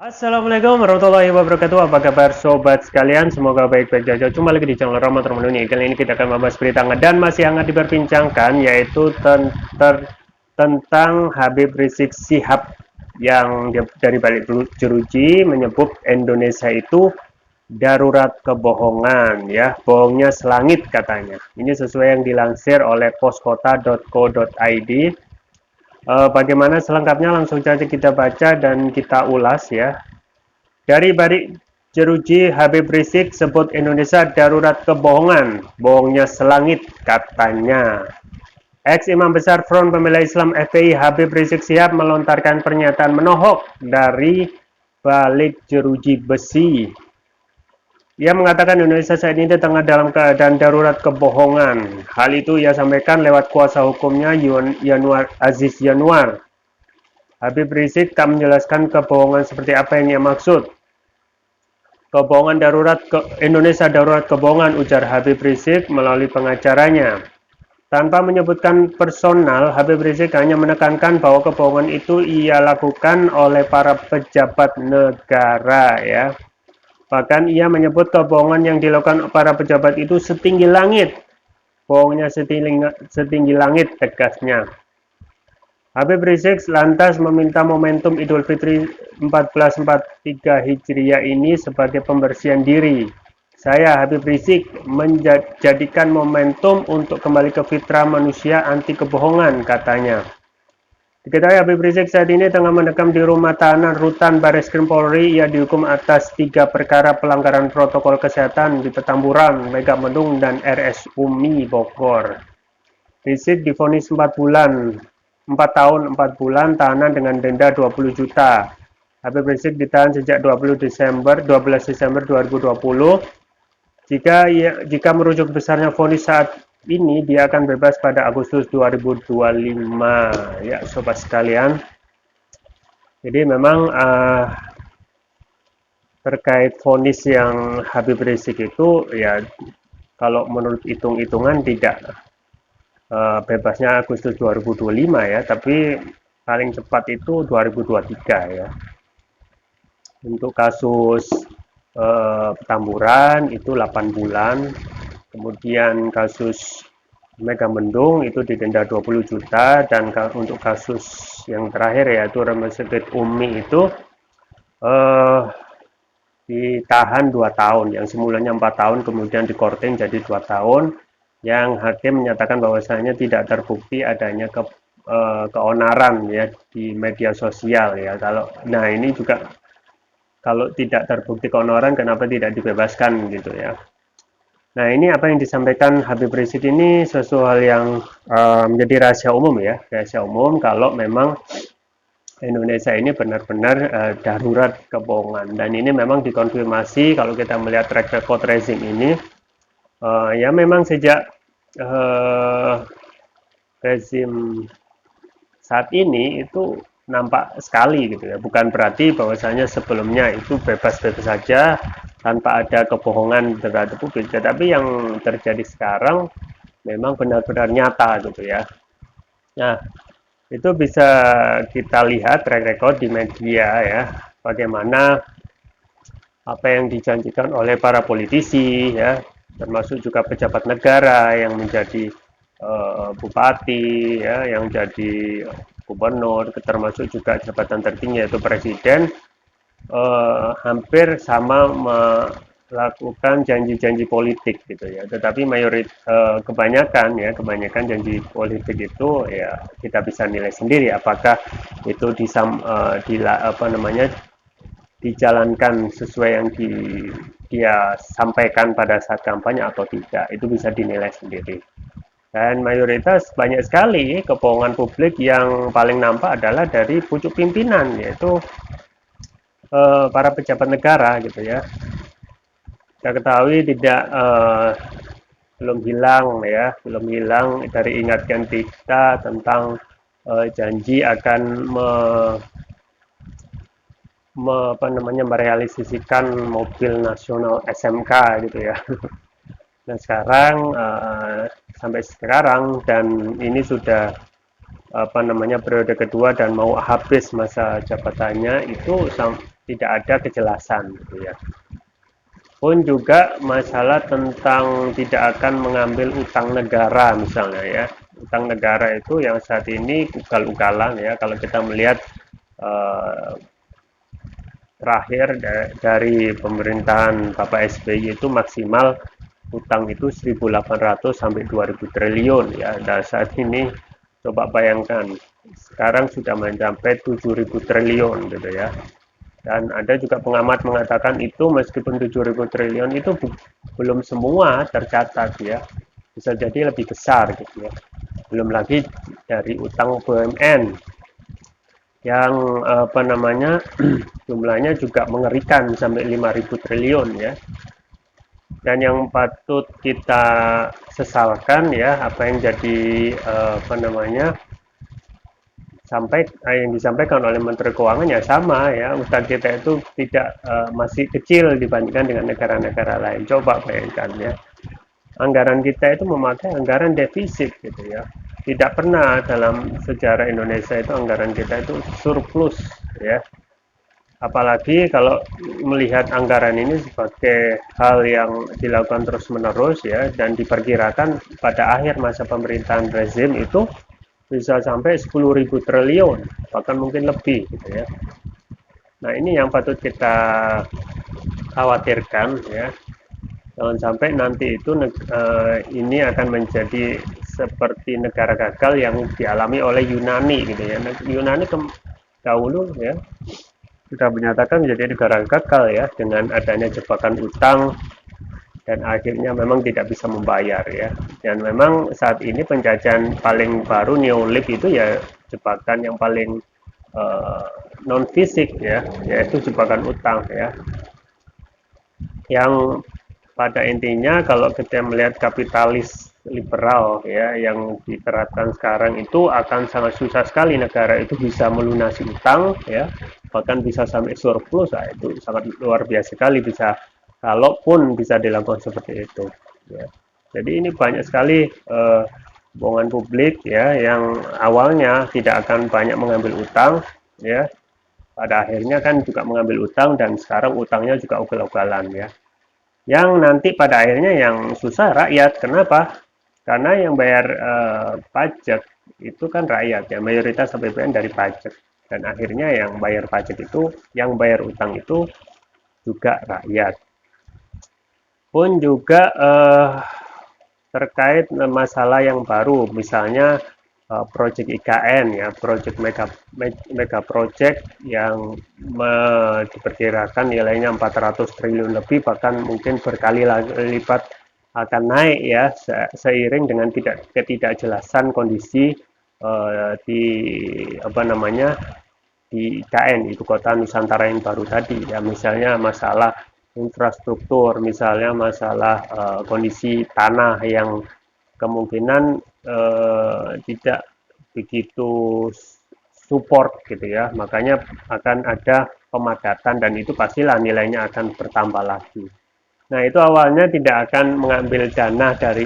Assalamualaikum warahmatullahi wabarakatuh. Apa kabar sobat sekalian? Semoga baik-baik saja. Cuma lagi di channel Rama Termenunya. Kali ini kita akan membahas berita hangat dan masih hangat diperbincangkan, yaitu tentang Habib Rizik Syihab yang dari balik jeruji menyebut Indonesia itu darurat kebohongan, ya, bohongnya selangit katanya. Ini sesuai yang dilansir oleh poskota.co.id. Bagaimana selengkapnya langsung saja kita baca dan kita ulas, ya. Dari balik jeruji Habib Rizik sebut Indonesia darurat kebohongan, bohongnya selangit katanya. Ex-Imam Besar Front Pembela Islam FPI Habib Rizik Syihab melontarkan pernyataan menohok dari balik jeruji besi. Ia mengatakan Indonesia saat ini tengah dalam keadaan darurat kebohongan. Hal itu ia sampaikan lewat kuasa hukumnya Aziz Yanuar. Habib Rizik tak menjelaskan kebohongan seperti apa yang ia maksud. Kebohongan Indonesia darurat kebohongan, ujar Habib Rizik melalui pengacaranya. Tanpa menyebutkan personal, Habib Rizik hanya menekankan bahwa kebohongan itu ia lakukan oleh para pejabat negara, ya. Bahkan ia menyebut kebohongan yang dilakukan para pejabat itu setinggi langit. Bohongnya setinggi langit, tegasnya. Habib Rizik lantas meminta momentum Idul Fitri 1443 Hijriah ini sebagai pembersihan diri. Saya, Habib Rizik, menjadikan momentum untuk kembali ke fitrah manusia anti kebohongan, katanya. Diketahui Habib Rizik saat ini tengah mendekam di rumah tahanan rutan Barreskrim Polri. Ia dihukum atas 3 perkara pelanggaran protokol kesehatan di Petamburan, Megamendung, dan RS Umi Bogor. Rizik divonis 4 tahun 4 bulan tahanan dengan denda 20 juta. Habib Rizik ditahan sejak 12 Desember 2020. Jika merujuk besarnya vonis saat ini, dia akan bebas pada Agustus 2025, ya sobat sekalian. Jadi memang terkait vonis yang Habib Rizik itu, ya kalau menurut hitung-hitungan tidak bebasnya Agustus 2025, ya, tapi paling cepat itu 2023, ya. Untuk kasus Petamburan itu 8 bulan, kemudian kasus Megamendung itu didenda 20 juta, dan untuk kasus yang terakhir yaitu Rumah Sakit Umi itu ditahan 2 tahun, yang semulanya 4 tahun kemudian dikorting jadi 2 tahun, yang hakim menyatakan bahwasanya tidak terbukti adanya keonaran, ya, di media sosial, ya. Nah ini juga, kalau tidak terbukti keonaran, kenapa tidak dibebaskan, gitu, ya. Nah, ini apa yang disampaikan Habib Rizik ini sesuatu hal yang menjadi rahasia umum, ya. Rahasia umum kalau memang Indonesia ini benar-benar darurat kebohongan. Dan ini memang dikonfirmasi kalau kita melihat track record rezim ini. Ya memang sejak rezim saat ini itu nampak sekali, gitu, ya. Bukan berarti bahwasanya sebelumnya itu bebas-bebas saja tanpa ada kebohongan terhadap publik, tetapi yang terjadi sekarang memang benar-benar nyata, gitu, ya. Nah, itu bisa kita lihat track record di media, ya, bagaimana apa yang dijanjikan oleh para politisi, ya, termasuk juga pejabat negara yang menjadi bupati, ya, yang jadi gubernur, termasuk juga jabatan tertinggi yaitu presiden, hampir sama melakukan janji-janji politik, gitu, ya. Tetapi kebanyakan janji politik itu, ya, kita bisa nilai sendiri apakah itu dijalankan sesuai yang dia sampaikan pada saat kampanye atau tidak. Itu bisa dinilai sendiri. Dan mayoritas banyak sekali kebohongan publik yang paling nampak adalah dari pucuk pimpinan, yaitu para pejabat negara, gitu, ya. Kita ketahui belum hilang dari ingatkan kita tentang janji akan merealisasikan mobil nasional SMK, gitu, ya. Nah sekarang sampai sekarang, dan ini sudah periode kedua dan mau habis masa jabatannya, itu tidak ada kejelasan gitu ya. Pun juga masalah tentang tidak akan mengambil utang negara misalnya ya. Utang negara itu yang saat ini ugal-ugalan ya, kalau kita melihat eh, terakhir dari pemerintahan Bapak SBY itu maksimal utang itu 1.800 sampai 2.000 triliun ya. Dan saat ini coba bayangkan sekarang sudah mencapai 7.000 triliun gitu ya. Dan ada juga pengamat mengatakan itu meskipun 7.000 triliun itu belum semua tercatat ya. Bisa jadi lebih besar gitu ya. Belum lagi dari utang BUMN yang apa namanya jumlahnya juga mengerikan sampai 5.000 triliun ya. Dan yang patut kita sesalkan ya apa yang jadi apa namanya yang disampaikan oleh Menteri Keuangan ya sama ya, utang kita itu tidak masih kecil dibandingkan dengan negara-negara lain. Coba bayangkan ya, anggaran kita itu memakai anggaran defisit gitu ya. Tidak pernah dalam sejarah Indonesia itu anggaran kita itu surplus ya. Apalagi kalau melihat anggaran ini sebagai hal yang dilakukan terus-menerus ya, dan diperkirakan pada akhir masa pemerintahan rezim itu bisa sampai 10.000 triliun, bahkan mungkin lebih gitu ya. Nah, ini yang patut kita khawatirkan ya. Jangan sampai nanti itu ini akan menjadi seperti negara gagal yang dialami oleh Yunani gitu ya. Yunani dahulu ya sudah menyatakan menjadi negara gagal ya dengan adanya jebakan utang dan akhirnya memang tidak bisa membayar ya. Dan memang saat ini penjajahan paling baru neolib itu ya jebakan yang paling uh, non fisik ya, yaitu jebakan utang ya. Yang pada intinya kalau kita melihat kapitalis liberal ya yang diterapkan sekarang itu akan sangat susah sekali negara itu bisa melunasi utang ya, bahkan bisa sampai surplus. Nah, itu sangat luar biasa sekali bisa, kalaupun bisa dilakukan seperti itu ya. Jadi ini banyak sekali bohongan publik ya yang awalnya tidak akan banyak mengambil utang ya, pada akhirnya kan juga mengambil utang dan sekarang utangnya juga ugal-ugalan ya, yang nanti pada akhirnya yang susah rakyat. Kenapa? Karena yang bayar pajak itu kan rakyat ya, mayoritas APBN dari pajak, dan akhirnya yang bayar pajak itu, yang bayar utang itu juga rakyat. Pun juga terkait masalah yang baru, misalnya project IKN ya, project mega project yang diperkirakan nilainya 400 triliun lebih, bahkan mungkin berkali lipat akan naik ya seiring dengan ketidakjelasan kondisi di apa namanya di IKN, ibu kota Nusantara yang baru tadi ya, misalnya masalah infrastruktur, misalnya masalah kondisi tanah yang kemungkinan tidak begitu support gitu ya, makanya akan ada pemadatan dan itu pastilah nilainya akan bertambah lagi. Nah, itu awalnya tidak akan mengambil dana dari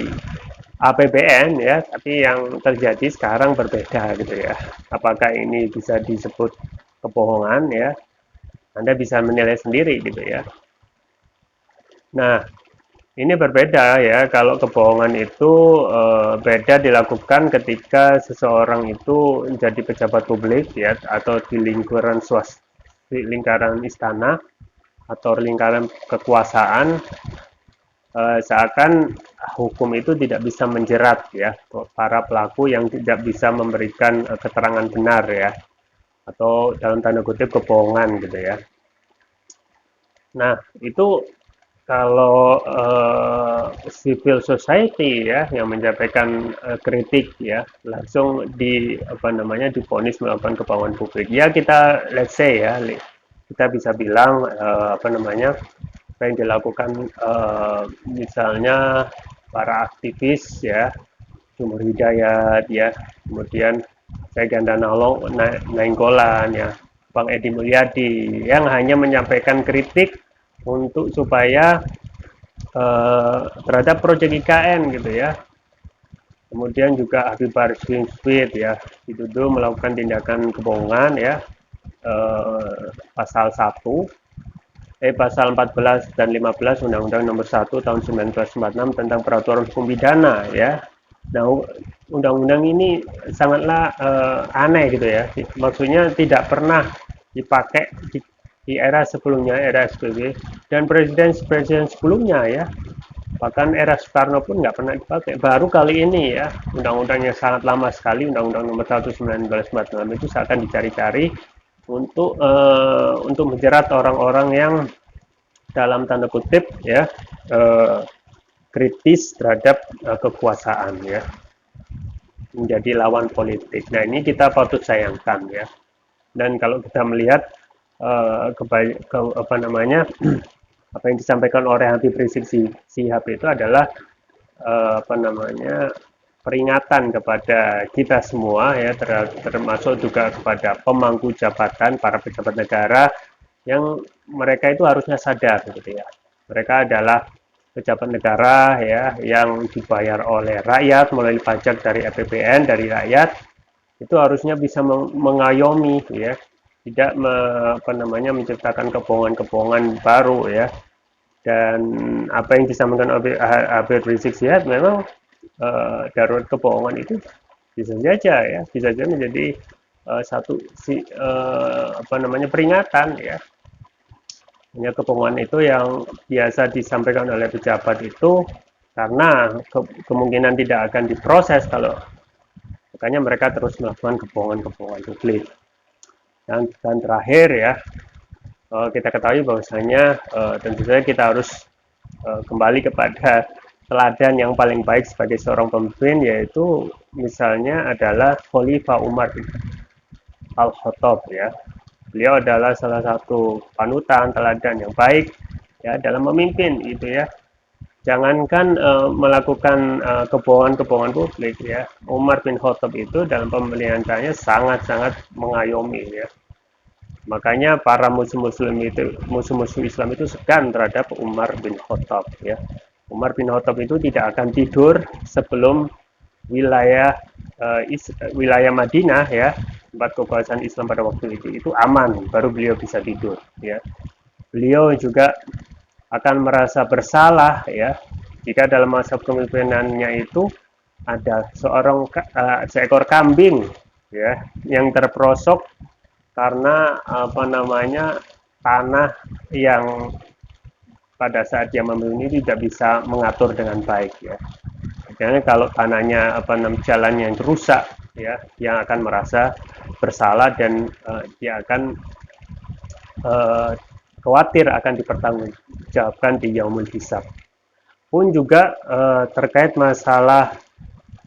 APBN ya, tapi yang terjadi sekarang berbeda gitu ya. Apakah ini bisa disebut kebohongan ya? Anda bisa menilai sendiri gitu ya. Nah, ini berbeda ya, kalau kebohongan itu beda dilakukan ketika seseorang itu menjadi pejabat publik ya, atau di lingkaran di lingkaran istana atau lingkaran kekuasaan, seakan hukum itu tidak bisa menjerat ya para pelaku yang tidak bisa memberikan keterangan benar ya, atau dalam tanda kutip kebohongan gitu ya. Nah, itu kalau civil society ya yang menyampaikan kritik ya langsung di apa namanya divonis melakukan kebohongan publik ya, kita let's say ya kita bisa bilang apa namanya apa yang dilakukan misalnya para aktivis ya, Sumur Hidayat ya, kemudian saya Gandana Nainggolan ya, Bang Edi Mulyadi yang hanya menyampaikan kritik untuk supaya terhadap proyek IKN gitu ya. Kemudian juga Habib Baris bin Smith ya dituduh melakukan tindakan kebohongan ya, pasal 14 dan 15 Undang-Undang Nomor 1 Tahun 1946 tentang Peraturan Hukum Pidana ya. Nah, undang-undang ini sangatlah aneh gitu ya. Maksudnya tidak pernah dipakai di era sebelumnya, era SBY dan presiden sebelumnya ya. Bahkan era Soekarno pun nggak pernah dipakai. Baru kali ini ya, undang-undangnya sangat lama sekali, Undang-Undang Nomor 1 1946 itu akan dicari-cari untuk menjerat orang-orang yang dalam tanda kutip ya kritis terhadap kekuasaan ya, menjadi lawan politik. Nah, ini kita patut sayangkan ya. Dan kalau kita melihat apa yang disampaikan oleh Habib Rizik Sihab itu adalah peringatan kepada kita semua ya, termasuk juga kepada pemangku jabatan, para pejabat negara yang mereka itu harusnya sadar gitu ya. Mereka adalah pejabat negara ya yang dibayar oleh rakyat melalui pajak dari APBN dari rakyat, itu harusnya bisa mengayomi ya, tidak menciptakan kebohongan-kebohongan baru ya. Dan apa yang disampaikan oleh Habib Rizik Sihab memang darurat kebohongan itu bisa saja menjadi peringatan ya. Hanya kebohongan itu yang biasa disampaikan oleh pejabat itu karena kemungkinan tidak akan diproses, kalau makanya mereka terus melakukan kebohongan publik. Dan terakhir ya, kita ketahui bahwasanya tentu saja kita harus kembali kepada teladan yang paling baik sebagai seorang pemimpin, yaitu misalnya adalah Khalifah Umar bin Al-Khattab ya. Beliau adalah salah satu panutan teladan yang baik ya dalam memimpin itu ya. Jangankan melakukan kebohongan-kebohongan publik ya. Umar bin Khattab itu dalam pemerintahannya sangat-sangat mengayomi ya. Makanya para musuh-musuh Islam itu segan terhadap Umar bin Khattab ya. Umar bin Khattab itu tidak akan tidur sebelum wilayah Madinah ya, tempat kekuasaan Islam pada waktu itu aman, baru beliau bisa tidur ya. Beliau juga akan merasa bersalah ya jika dalam masa kepemimpinannya itu ada seekor kambing ya yang terperosok karena tanah yang pada saat dia memimpin ini tidak bisa mengatur dengan baik ya. Karena kalau tanahnya jalannya yang rusak ya, yang akan merasa bersalah dan dia akan khawatir akan dipertanggungjawabkan di Yaumul Hisab. Pun juga terkait masalah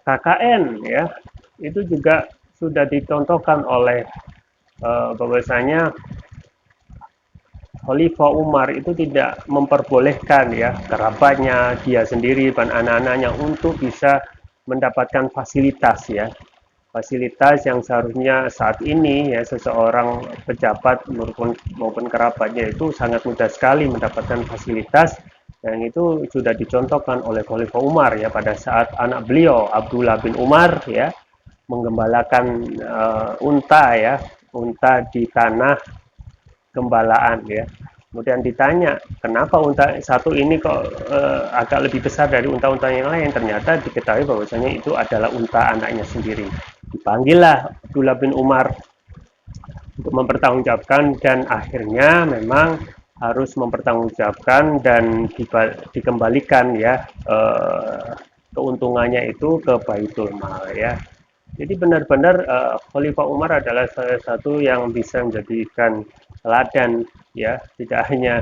KKN ya, itu juga sudah dicontohkan oleh bahwasanya Khalifah Umar itu tidak memperbolehkan ya kerabatnya, dia sendiri dan anak-anaknya untuk bisa mendapatkan fasilitas ya. Fasilitas yang seharusnya saat ini ya seseorang pejabat maupun kerabatnya itu sangat mudah sekali mendapatkan fasilitas, yang itu sudah dicontohkan oleh Khalifah Umar ya pada saat anak beliau Abdullah bin Umar ya menggembalakan unta di tanah gembalaan ya. Kemudian ditanya, kenapa unta satu ini kok agak lebih besar dari unta-unta yang lain? Ternyata diketahui bahwasanya itu adalah unta anaknya sendiri. Dipanggillah Abdullah bin Umar untuk mempertanggungjawabkan, dan akhirnya memang harus mempertanggungjawabkan dan dikembalikan ya keuntungannya itu ke Baitul Mal ya. Jadi benar-benar Khalifah Umar adalah salah satu yang bisa menjadikan teladan ya, tidak hanya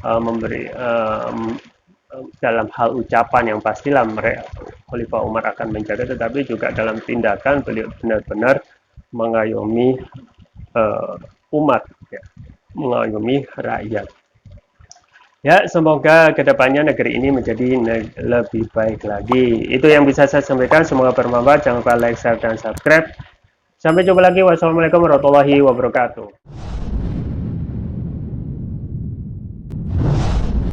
memberi dalam hal ucapan yang pastilah Khalifah Umar akan menjaga, tetapi juga dalam tindakan beliau benar-benar mengayomi umat ya, mengayomi rakyat. Ya, semoga kedepannya negeri ini menjadi lebih baik lagi. Itu yang bisa saya sampaikan. Semoga bermanfaat. Jangan lupa like, share, dan subscribe. Sampai jumpa lagi. Wassalamualaikum warahmatullahi wabarakatuh.